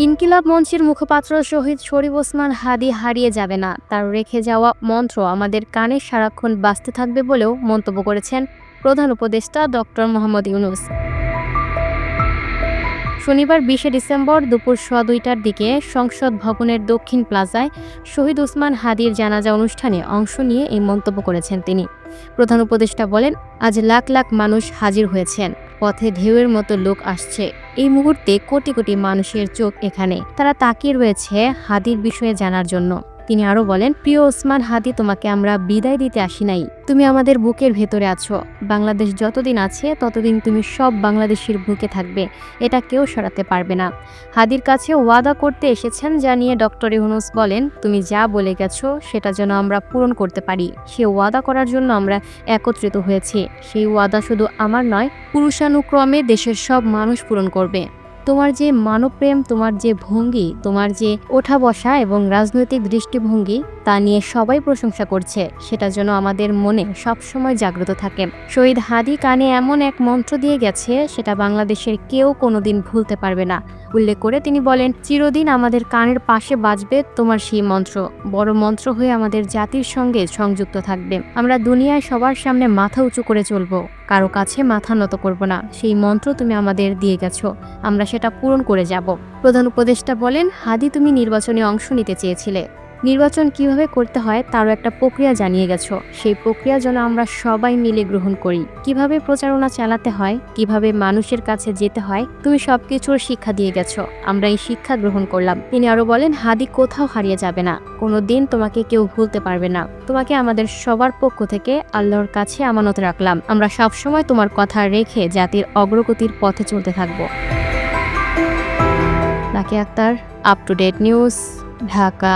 ইনকিলাব মঞ্চের মুখপাত্র শহীদ শরীফ ওসমান হাদী হারিয়ে যাবে না, তার রেখে যাওয়া মন্ত্র আমাদের কানে সারাক্ষণ বাজতে থাকবে বলেও মন্তব্য করেছেন প্রধান উপদেষ্টা ডক্টর মোহাম্মদ ইউনূস। শনিবার 20 ডিসেম্বর দুপুর 2:15টার দিকে সংসদ ভবনের দক্ষিণ প্লাজায় শহীদ ওসমান হাদীর জানাজা অনুষ্ঠানে অংশ নিয়ে এই মন্তব্য করেছেন তিনি। প্রধান উপদেষ্টা বলেন, আজ লাখ লাখ মানুষ হাজির হয়েছেন, পথে ঢেউয়ের মতো লোক আসছে। এই মুহূর্তে কোটি কোটি মানুষের চোখ এখানে, তারা তাকিয়ে রয়েছে হাদীর বিষয়ে জানার জন্য। তিনি আরও বলেন, প্রিয় ওসমান হাদী, তোমাকে আমরা বিদায় দিতে আসি নাই, তুমি আমাদের বুকের ভেতরে আছো। বাংলাদেশ যতদিন আছে ততদিন তুমি সব বাংলাদেশের বুকে থাকবে, এটা কেউ সরাতে পারবে না। হাদীর কাছে ওয়াদা করতে এসেছেন জানিয়ে ডক্টর ইউনূস বলেন, তুমি যা বলে গেছো সেটা যেন আমরা পূরণ করতে পারি, সে ওয়াদা করার জন্য আমরা একত্রিত হয়েছি। সেই ওয়াদা শুধু আমার নয়, পুরুষানুক্রমে দেশের সব মানুষ পূরণ করবে। তোমার যে মানবপ্রেম, তোমার যে ভঙ্গি, তোমার যে ওঠা বসা এবং রাজনৈতিক দৃষ্টিভঙ্গি, তা নিয়ে সবাই প্রশংসা করছে, সেটা যেন আমাদের মনে সবসময় জাগ্রত থাকে। শহীদ হাদী কানে এমন এক মন্ত্র দিয়ে গেছে, সেটা বাংলাদেশের কেউ কোনোদিন ভুলতে পারবে না। উল্লেখ করে তিনি বলেন, চিরদিন আমাদের কানের পাশে বাজবে তোমার সেই মন্ত্র, বড় মন্ত্র হয়ে আমাদের জাতির সঙ্গে সংযুক্ত থাকবে। আমরা দুনিয়ায় সবার সামনে মাথা উঁচু করে চলবো, কারো কাছে মাথা নত করব না। সেই মন্ত্র তুমি আমাদের দিয়ে গেছো, আমরা সেটা পূরণ করে যাব। প্রধান উপদেষ্টা বলেন, হাদী, তুমি নির্বাচনে অংশ নিতে চেয়েছিলে, নির্বাচন কিভাবে করতে হয় তারও একটা প্রক্রিয়া জানিয়ে গেছো। সেই প্রক্রিয়া যেন আমরা সবাই মিলে গ্রহণ করি। কিভাবে প্রচারণা চালাতে হয়, কিভাবে মানুষের কাছে যেতে হয়, তুমি সবকিছুর শিক্ষা দিয়ে গেছো, আমরা এই শিক্ষা গ্রহণ করলাম। তিনি আরো বলেন, হাদী কোথাও হারিয়ে যাবে না, কোনো দিন তোমাকে কেউ ভুলতে পারবে না। তোমাকে আমাদের সবার পক্ষ থেকে আল্লাহর কাছে আমানত রাখলাম, আমরা সবসময় তোমার কথা রেখে জাতির অগ্রগতির পথে চলতে থাকবো। Lucky Akter, up to date news, Dhaka.